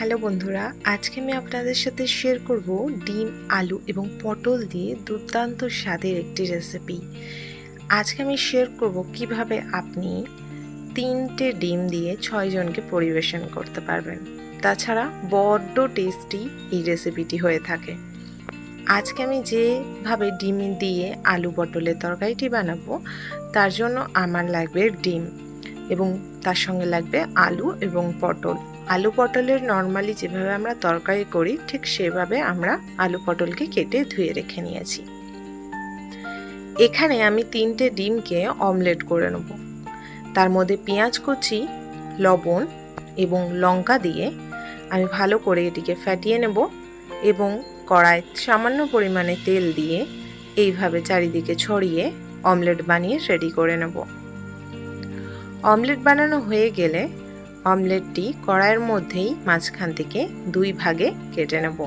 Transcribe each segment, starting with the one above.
Hello বন্ধুরা, আজকে আমি আপনাদের সাথে শেয়ার করব ডিম, আলু এবং পটল দিয়ে দুর্দান্ত স্বাদের একটি রেসিপি। আজকে আমি শেয়ার করব কিভাবে আপনি 3টে ডিম দিয়ে 6 জনকে পরিবেশন করতে পারবেন। তাছাড়া বড্ড টেস্টি এই রেসিপিটি হয়ে থাকে। আজকে আমি যেভাবে ডিম দিয়ে আলু পটলের তরকারিটি বানাবো, তার জন্য আমার লাগবে ডিম এবং তার সঙ্গে লাগবে আলু এবং পটল। আলু পটলের নর্মালি যেভাবে আমরা তরকারি করি ঠিক সেভাবে আমরা আলু পটলকে কেটে ধুয়ে রেখে নিয়েছি। এখানে আমি 3টে ডিমকে অমলেট করে নেব। তার মধ্যে পেঁয়াজ কুচি, লবণ এবং লঙ্কা দিয়ে আমি ভালো করে এটিকে ফাটিয়ে নেব এবং কড়ায় সামান্য পরিমাণে তেল দিয়ে এইভাবে চারিদিকে ছড়িয়ে অমলেট বানিয়ে রেডি করে নেব। অমলেট বানানো হয়ে গেলে অমলেটটি কড়াইয়ের মধ্যেই মাঝখান থেকে 2 ভাগে কেটে নেব।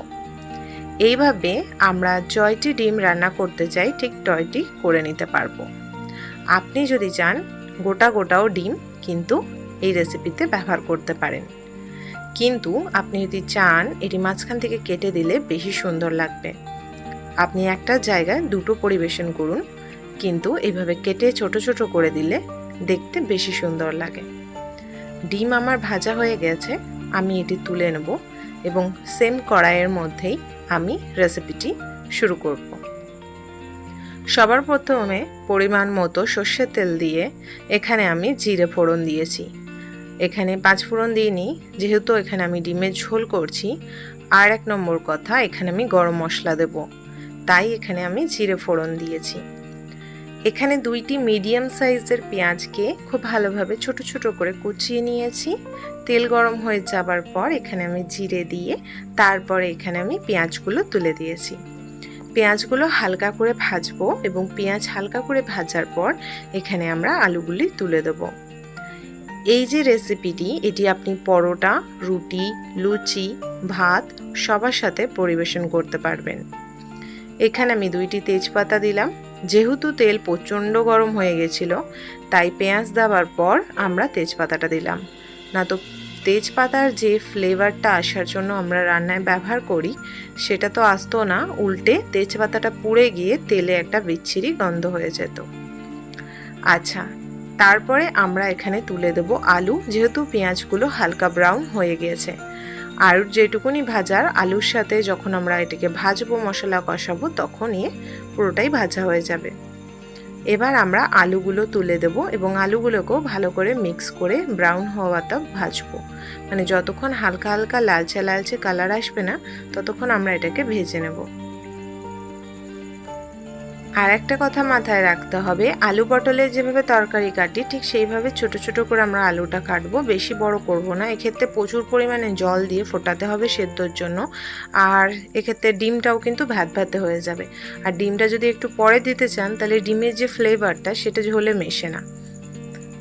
এইভাবে আমরা জয়টি ডিম রান্না করতে চাই ঠিক টয়টি করে নিতে পারবো। আপনি যদি চান গোটা গোটাও ডিম কিন্তু এই রেসিপিতে ব্যবহার করতে পারেন, কিন্তু আপনি যদি চান এটি মাঝখান থেকে কেটে দিলে বেশি সুন্দর লাগবে। আপনি একটা জায়গায় দুটো পরিবেশন করুন, কিন্তু এইভাবে কেটে ছোট ছোট করে দিলে দেখতে বেশি সুন্দর লাগে। ডিম আমার ভাজা হয়ে গেছে, আমি এটি তুলে নেব এবং সেম কড়াইয়ের মধ্যেই আমি রেসিপিটি শুরু করব। সবার প্রথমে পরিমাণ মতো সর্ষের তেল দিয়ে এখানে আমি জিরে ফোড়ন দিয়েছি। এখানে 5 ফোড়ন দিইনি, যেহেতু এখানে আমি ডিমের ঝোল করছি। আর 1 নম্বর কথা, এখানে আমি গরম মশলা দেব, তাই এখানে আমি জিরে ফোড়ন দিয়েছি। এখানে 2টি মিডিয়াম সাইজের পেঁয়াজকে খুব ভালোভাবে ছোট ছোট করে কুচিয়ে নিয়েছি। তেল গরম হয়ে যাবার পর এখানে আমি জিরে দিয়ে তারপরে এখানে আমি পেঁয়াজগুলো তুলে দিয়েছি। পেঁয়াজগুলো হালকা করে ভাজবো এবং পেঁয়াজ হালকা করে ভাজার পর এখানে আমরা আলুগুলি তুলে দেব। এই যে রেসিপিটি, এটি আপনি পরোটা, রুটি, লুচি, ভাত সবার সাথে পরিবেশন করতে পারবেন। এখানে আমি 2টি তেজপাতা দিলাম। যেহেতু তেল প্রচণ্ড গরম হয়ে গেছিল, তাই পেঁয়াজ দেওয়ার পর আমরা তেজপাতাটা দিলাম। না তো তেজপাতার যে ফ্লেভারটা আসার জন্য আমরা রান্নায় ব্যবহার করি সেটা তো আসতো না, উল্টে তেজপাতাটা পুড়ে গিয়ে তেলে একটা বিচ্ছিরি গন্ধ হয়ে যেত। আচ্ছা, তারপরে আমরা এখানে তুলে দেব আলু, যেহেতু পেঁয়াজগুলো হালকা ব্রাউন হয়ে গিয়েছে। আর যেটুকুনি ভাজার আলুর সাথে যখন আমরা এটাকে ভাজবো, মশলা কষাবো, তখন পুরোটাই ভাজা হয়ে যাবে। এবার আমরা আলুগুলো তুলে দেব এবং আলুগুলোকেও ভালো করে মিক্স করে ব্রাউন হওয়া তক ভাজবো। মানে যতক্ষণ হালকা হালকা লালচে লালচে কালার আসবে না, ততক্ষণ আমরা এটাকে ভেজে নেব। আর একটা কথা মাথায় রাখতে হবে, আলু পটলের যেভাবে তরকারি কাটি ঠিক সেইভাবে ছোট ছোট করে আমরা আলুটা কাটবো, বেশি বড় করব না। এক্ষেত্রে প্রচুর পরিমাণে জল দিয়ে ফোটাতে হবে সেদ্ধর জন্য। আর এক্ষেত্রে ডিমটাও কিন্তু ভাত ভাতে হয়ে যাবে। আর ডিমটা যদি একটু পরে দিতে চান তাহলে ডিমের যে ফ্লেভারটা সেটা ঝোলে মেশে না।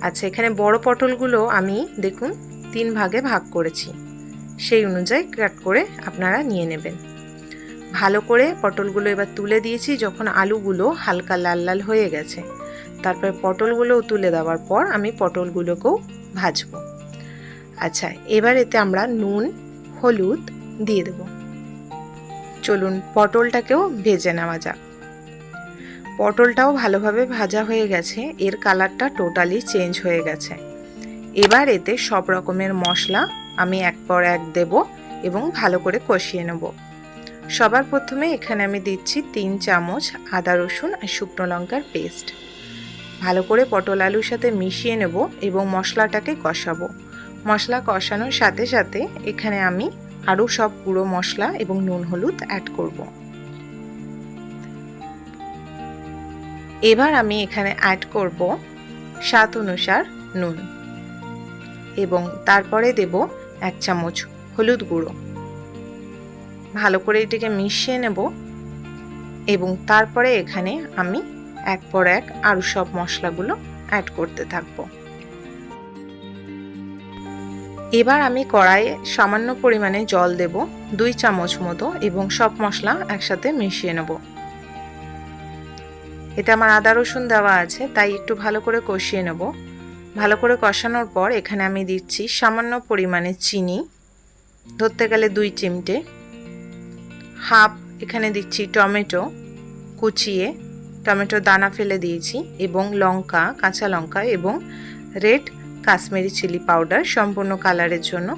আচ্ছা, এখানে বড় পটলগুলো আমি দেখুন 3 ভাগে ভাগ করেছি, সেই অনুযায়ী কাট করে আপনারা নিয়ে নেবেন। ভালো করে পটলগুলো এবার তুলে দিয়েছি। যখন আলুগুলো হালকা লাল লাল হয়ে গেছে, তারপর পটলগুলোও তুলে দেওয়ার পর আমি পটলগুলোকেও ভাজবো। আচ্ছা, এবার এতে আমরা নুন, হলুদ দিয়ে দেব। চলুন পটলটাকেও ভেজে নেওয়া যাক। পটলটাও ভালোভাবে ভাজা হয়ে গেছে, এর কালারটা টোটালি চেঞ্জ হয়ে গেছে। এবার এতে সব রকমের মশলা আমি এক পর এক দেব এবং ভালো করে কষিয়ে নেব। সবার প্রথমে এখানে আমি দিচ্ছি 3 চামচ আদা রসুন আর শুকনো লঙ্কার পেস্ট। ভালো করে পটল আলুর সাথে মিশিয়ে নেব এবং মশলাটাকে কষাবো। মশলা কষানোর সাথে সাথে এখানে আমি আরও সব গুঁড়ো মশলা এবং নুন হলুদ অ্যাড করব। এবার আমি এখানে অ্যাড করব স্বাদ অনুসার নুন এবং তারপরে দেব 1 চামচ হলুদ গুঁড়ো। ভালো করে এটিকে মিশিয়ে নেব এবং তারপরে এখানে আমি এক পর এক আরও সব মশলাগুলো অ্যাড করতে থাকব। এবার আমি কড়াইয়ে সামান্য পরিমাণে জল দেব, 2 চামচ মতো, এবং সব মশলা একসাথে মিশিয়ে নেব। এতে আমার আদা রসুন দেওয়া আছে, তাই একটু ভালো করে কষিয়ে নেব। ভালো করে কষানোর পর এখানে আমি দিচ্ছি সামান্য পরিমাণে চিনি ধরতে গেলে 2 চিমটে। হাফ এখানে দিচ্ছি টমেটো কুচিয়ে, টমেটো দানা ফেলে দিয়েছি, এবং লঙ্কা, কাঁচা লঙ্কা এবং রেড কাশ্মীরি চিলি পাউডার সম্পূর্ণ কালারের জন্য।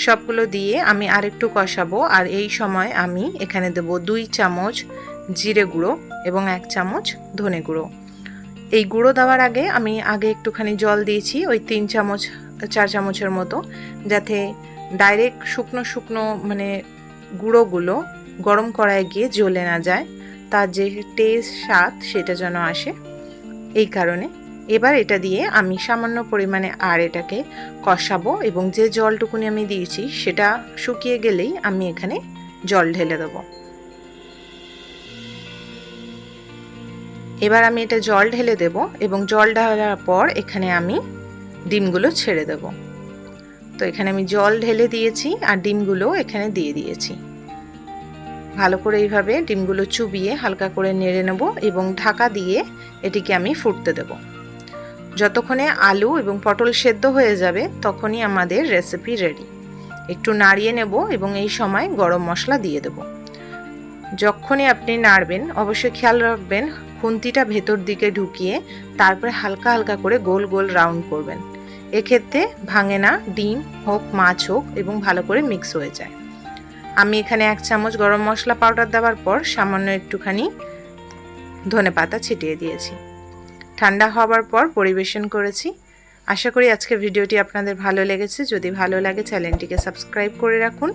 সবগুলো দিয়ে আমি আরেকটু কষাবো। আর এই সময় আমি এখানে দেব 2 চামচ জিরে গুঁড়ো এবং 1 চামচ ধনে গুঁড়ো। এই গুঁড়ো দেওয়ার আগে আমি একটুখানি জল দিয়েছি, ওই 3 চামচ 4 চামচের মতো, যাতে ডাইরেক্ট শুকনো শুকনো মানে গুঁড়োগুলো গরম কড়াইয়ে গিয়ে জ্বলে না যায়, তার যে টেস্ট স্বাদ সেটা যেন আসে, এই কারণে। এবার এটা দিয়ে আমি সামান্য পরিমাণে আর এটাকে কষাবো, এবং যে জলটুকুনি আমি দিয়েছি সেটা শুকিয়ে গেলেই আমি এখানে জল ঢেলে দেবো। এবার আমি এটা জল ঢেলে দেব, এবং জল ঢালার পর এখানে আমি ডিমগুলো ছেড়ে দেব। তো এখানে আমি জল ঢেলে দিয়েছি আর ডিমগুলো এখানে দিয়ে দিয়েছি। ভালো করে এইভাবে ডিমগুলো চুবিয়ে হালকা করে নেড়ে নেব, এবং ঢাকা দিয়ে এটিকে আমি ফুটতে দেব। যতক্ষণে আলু এবং পটল সেদ্ধ হয়ে যাবে তখনই আমাদের রেসিপি রেডি। একটু নাড়িয়ে নেব, এবং এই সময় গরম মশলা দিয়ে দেব। যখনই আপনি নাড়বেন অবশ্যই খেয়াল রাখবেন খুন্তিটা ভেতর দিকে ঢুকিয়ে তারপরে হালকা হালকা করে গোল গোল রাউন্ড করবেন। এক্ষেত্রে ভাঙে না, ডিম হোক মাছ হোক, এবং ভালো করে মিক্স হয়ে যায়। আমি এখানে 1 চামচ গরম মশলা পাউডার দেওয়ার পর সামান্য একটুখানি ধনেপাতা ছিটিয়ে দিয়েছি। ঠান্ডা হওয়ার পর পরিবেশন করেছি। আশা করি আজকের ভিডিওটি আপনাদের ভালো লেগেছে। যদি ভালো লাগে চ্যানেলটিকে সাবস্ক্রাইব করে রাখুন,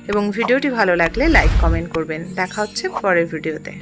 এবং ভিডিওটি ভালো লাগলে লাইক কমেন্ট করবেন। দেখা হচ্ছে পরের ভিডিওতে।